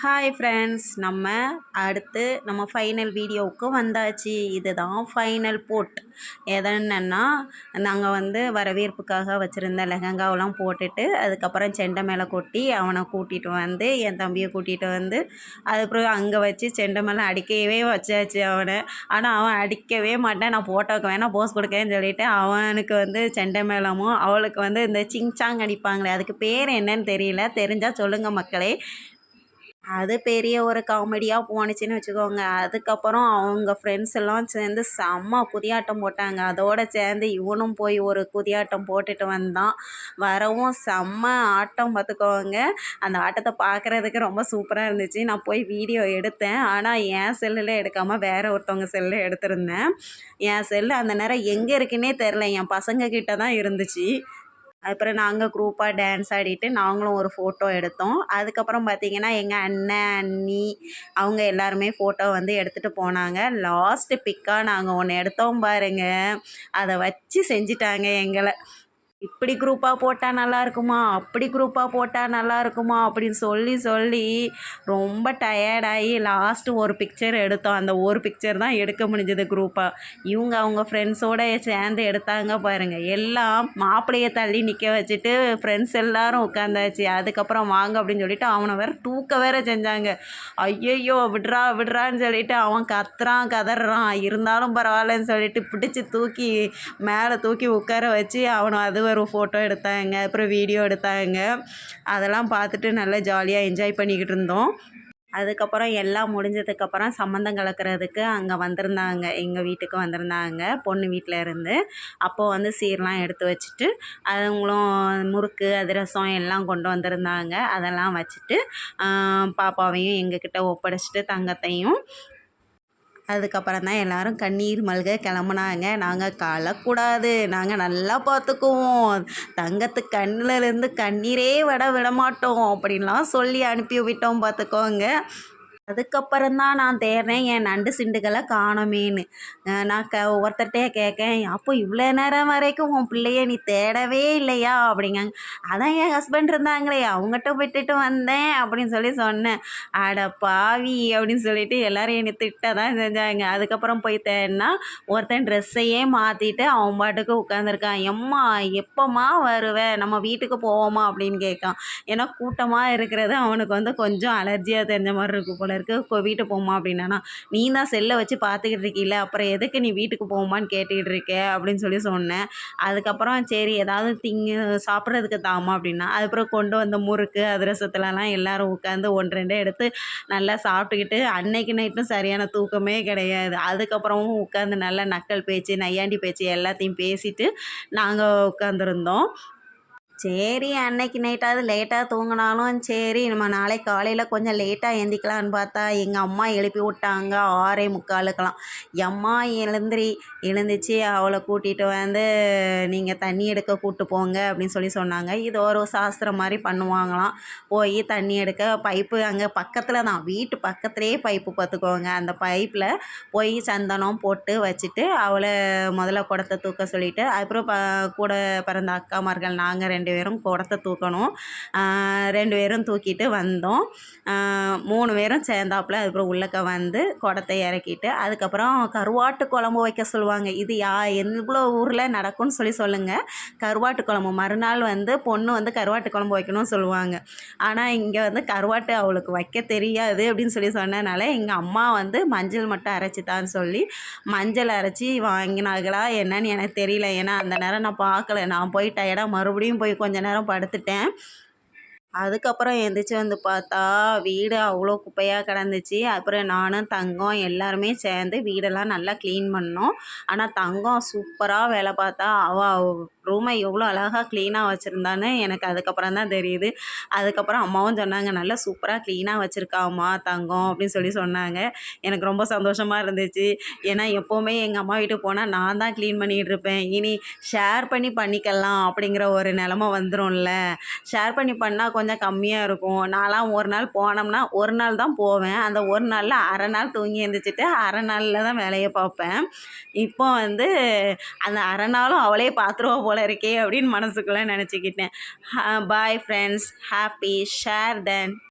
Hi friends, நம்ம final வீடியோவுக்கு வந்தாச்சு. இதுதான் ஃபைனல் போட். எதன்னா, நாங்கள் வரவேற்புக்காக வச்சுருந்த லெஹங்காவெலாம் போட்டுட்டு, அதுக்கப்புறம் செண்டை மேலே கொட்டி அவனை கூட்டிகிட்டு வந்து, என் தம்பியை கூட்டிகிட்டு வந்து, அதுக்கப்புறம் அங்கே வச்சு செண்டை மேலே அடிக்கவே வச்சாச்சு அவனை. ஆனால் அவன் அடிக்கவே மாட்டேன், நான் ஃபோட்டோவுக்கு வேணால் போஸ் கொடுக்கேன்னு சொல்லிவிட்டு அவனுக்கு செண்டை மேளமும் அவளுக்கு இந்த சிங்சாங் அடிப்பாங்களே, அதுக்கு பேர் என்னன்னு தெரியல, தெரிஞ்சால் சொல்லுங்கள் மக்களே. அது பெரிய ஒரு காமெடியாக போணுச்சுன்னு வச்சுக்கோங்க. அதுக்கப்புறம் அவங்க ஃப்ரெண்ட்ஸ் எல்லாம் சேர்ந்து செம்ம குதியாட்டம் போட்டாங்க. அதோடு சேர்ந்து இவனும் போய் ஒரு குதியாட்டம் போட்டுட்டு வந்தான். வரவும் செம்ம ஆட்டம் பார்த்துக்கோங்க. அந்த ஆட்டத்தை பார்க்குறதுக்கு ரொம்ப சூப்பராக இருந்துச்சு. நான் போய் வீடியோ எடுத்தேன். ஆனால் என் செல்லில் எடுக்காமல் வேறு ஒருத்தவங்க செல்லில் எடுத்திருந்தேன். என் செல்லு அந்த நேரம் எங்கே இருக்குன்னே தெரில, என் பசங்க கிட்ட தான் இருந்துச்சு. அப்புறம் நாங்கள் குரூப்பாக டான்ஸ் ஆடிட்டு நாங்களும் ஒரு ஃபோட்டோ எடுத்தோம். அதுக்கப்புறம் பார்த்திங்கன்னா எங்கள் அண்ணன், அண்ணி அவங்க எல்லாருமே ஃபோட்டோ எடுத்துகிட்டு போனாங்க. லாஸ்ட்டு பிக்காக நாங்கள் ஒன்று எடுத்தோம் பாருங்கள், அதை வச்சு செஞ்சிட்டாங்க எங்களை. இப்படி குரூப்பாக போட்டால் நல்லாயிருக்குமா, அப்படி குரூப்பாக போட்டால் நல்லாயிருக்குமா அப்படின்னு சொல்லி சொல்லி ரொம்ப டயர்டாகி லாஸ்ட்டு ஒரு பிக்சர் எடுத்தோம். அந்த ஒரு பிக்சர் தான் எடுக்க முடிஞ்சது குரூப்பாக. இவங்க அவங்க ஃப்ரெண்ட்ஸோடு சேர்ந்து எடுத்தாங்க பாருங்கள். எல்லாம் மாப்பிள்ளையை தள்ளி நிற்க வச்சுட்டு ஃப்ரெண்ட்ஸ் எல்லோரும் உட்காந்தாச்சு. அதுக்கப்புறம் வாங்க அப்படின்னு சொல்லிவிட்டு அவனை வேறு தூக்க வேறு செஞ்சாங்க. ஐயையோ விட்றா விட்றான்னு சொல்லிவிட்டு அவன் கத்துறான் கதறான். இருந்தாலும் பரவாயில்லன்னு சொல்லிட்டு பிடிச்சி தூக்கி மேலே தூக்கி உட்கார வச்சு அவனை அது ஒரு ஃபோட்டோ எடுத்தாங்க. அப்புறம் வீடியோ எடுத்தாங்க. அதெல்லாம் பார்த்துட்டு நல்லா ஜாலியாக என்ஜாய் பண்ணிக்கிட்டு இருந்தோம். அதுக்கப்புறம் எல்லாம் முடிஞ்சதுக்கப்புறம் சம்மந்தம் கலக்கிறதுக்கு அங்கே வந்திருந்தாங்க, எங்கள் வீட்டுக்கு வந்திருந்தாங்க பொண்ணு வீட்டில் இருந்து. அப்போது சீரெலாம் எடுத்து வச்சுட்டு அவங்களும் முறுக்கு அதிரசம் எல்லாம் கொண்டு வந்திருந்தாங்க. அதெல்லாம் வச்சுட்டு பாப்பாவையும் எங்கக்கிட்ட ஒப்படைச்சிட்டு தங்கத்தையும் அதுக்கப்புறம் தான் எல்லோரும் கண்ணீர் மல்க கிளம்புனாங்க. நாங்கள் கலக்கூடாது, நாங்கள் நல்லா பார்த்துக்குவோம், தங்கத்து கண்ணிலேருந்து கண்ணீரே விடமாட்டோம் அப்படின்லாம் சொல்லி அனுப்பி விட்டோம் பார்த்துக்கோங்க. அதுக்கப்புறம் தான் நான் தேடுறேன் என் நண்டு சிண்டுகளை காணோமேன்னு. நான் ஒருத்தர்கிட்டே கேட்கேன், அப்போ இவ்வளோ நேரம் வரைக்கும் உன் பிள்ளைய நீ தேடவே இல்லையா அப்படிங்காங்க. அதான் என் ஹஸ்பண்ட் இருந்தாங்களே அவங்ககிட்ட விட்டுட்டு வந்தேன் அப்படின்னு சொல்லி சொன்னேன். அட பாவி அப்படின்னு சொல்லிட்டு எல்லோரும் என்னை திட்ட தான் செஞ்சாங்க. அதுக்கப்புறம் போய் தேடினா ஒருத்தன் ட்ரெஸ்ஸையே மாற்றிட்டு அவன் பாட்டுக்கு உட்காந்துருக்கான். எம்மா எப்போம்மா வருவேன், நம்ம வீட்டுக்கு போவோமா அப்படின்னு கேட்கான். ஏன்னா கூட்டமாக இருக்கிறது அவனுக்கு கொஞ்சம் அலர்ஜியாக தெரிஞ்ச மாதிரி இருக்கும் போல இருக்குது. வீட்டுக்கு போமா அப்படின்னா, நீ தான் செல்லை வச்சு பார்த்துக்கிட்டு இருக்கீல்ல, அப்புறம் எதுக்கு நீ வீட்டுக்கு போகுமான்னு கேட்டுக்கிட்டு இருக்க அப்படின்னு சொல்லி சொன்னேன். அதுக்கப்புறம் சரி ஏதாவது சாப்பிட்றதுக்கு தாமா அப்படின்னா, அதுக்கப்புறம் கொண்டு வந்த முறுக்கு அதிரசத்துலலாம் எல்லோரும் உட்காந்து 1-2 எடுத்து நல்லா சாப்பிட்டுக்கிட்டு அன்னைக்கு நைட்டும் சரியான தூக்கமே கிடையாது. அதுக்கப்புறமும் உட்காந்து நல்லா நக்கல் பேச்சு நையாண்டி பேச்சு எல்லாத்தையும் பேசிட்டு நாங்கள் உட்காந்துருந்தோம். சரி அன்னைக்கு நைட்டாவது லேட்டாக தூங்கினாலும் சரி நம்ம நாளைக்கு காலையில் கொஞ்சம் லேட்டாக எழுந்திக்கலான்னு பார்த்தா எங்கள் அம்மா எழுப்பி விட்டாங்க 6:45. எம்மா எழுந்துச்சு அவளை கூட்டிகிட்டு நீங்கள் தண்ணி எடுக்க கூப்பிட்டு போங்க அப்படின்னு சொல்லி சொன்னாங்க. இது ஒரு சாஸ்திரம் மாதிரி பண்ணுவாங்களாம். போய் தண்ணி எடுக்க பைப்பு அங்கே பக்கத்தில் தான், வீட்டு பக்கத்துலேயே பைப்பு பார்த்துக்கோங்க. அந்த பைப்பில் போய் சந்தனம் போட்டு வச்சுட்டு அவளை முதல்ல குடத்தை தூக்க சொல்லிவிட்டு அதுக்கப்புறம் கூட பிறந்த அக்காமார்கள் நாங்கள் 2 பேரும் குடத்தை தூக்கணும். 2 பேரும் தூக்கிட்டு வந்தோம். 3 பேரும் சேர்ந்தாப்புல அதுக்கப்புறம் உள்ளக்க குடத்தை இறக்கிட்டு அதுக்கப்புறம் கருவாட்டு குழம்பு வைக்க சொல்லுவாங்க. இது எவ்வளோ ஊரில் நடக்கும்னு சொல்லுங்கள். கருவாட்டு குழம்பு மறுநாள் பொண்ணு கருவாட்டு குழம்பு வைக்கணும்னு சொல்லுவாங்க. ஆனால் இங்கே கருவாட்டு அவளுக்கு வைக்க தெரியாது அப்படின்னு சொன்னனால எங்கள் அம்மா மஞ்சள் மட்டும் அரைச்சித்தான்னு சொல்லி மஞ்சள் அரைச்சி வாங்கினாங்களா என்னன்னு எனக்கு தெரியல. ஏன்னா அந்த நேரம் நான் பார்க்கல, நான் போய் டயர்டாக மறுபடியும் போய் கொஞ்ச நேரம் படுத்துட்டேன். அதுக்கப்புறம் எந்திரிச்சு பார்த்தா வீடு அவ்வளோ குப்பையாக கிடந்துச்சு. அப்புறம் நானும் தங்கம் எல்லாருமே சேர்ந்து வீடெல்லாம் நல்லா க்ளீன் பண்ணோம். ஆனால் தங்கம் சூப்பராக வேலை பார்த்தா. அவள் ரூமை எவ்வளோ அழகாக க்ளீனாக வச்சுருந்தான்னு எனக்கு அதுக்கப்புறம் தான் தெரியுது. அதுக்கப்புறம் அம்மாவும் சொன்னாங்க, நல்லா சூப்பராக க்ளீனாக வச்சுருக்காம்மா தங்கம் அப்படின்னு சொன்னாங்க. எனக்கு ரொம்ப சந்தோஷமாக இருந்துச்சு. ஏன்னா எப்போவுமே எங்கள் அம்மா வீட்டுக்கு போனால் நான் தான் க்ளீன் பண்ணிகிட்டு இருப்பேன். இனி ஷேர் பண்ணிக்கலாம் அப்படிங்கிற ஒரு நிலமை வந்துடும்ல. ஷேர் பண்ணால் கொஞ்சம் கம்மியாக இருக்கும். நான்லாம் ஒரு நாள் போனோம்னா ஒரு நாள் தான் போவேன். அந்த ஒரு நாளில் அரை நாள் தூங்கி எழுந்திரிச்சிட்டு அரை நாளில் தான் வேலையை பார்ப்பேன். இப்போ அந்த அரை நாளும் அவளே பார்த்துருவா போல இருக்கே அப்படின்னு மனசுக்குள்ளே நினச்சிக்கிட்டேன். பாய் ஃப்ரெண்ட்ஸ், ஹாப்பி ஷேர் தென்.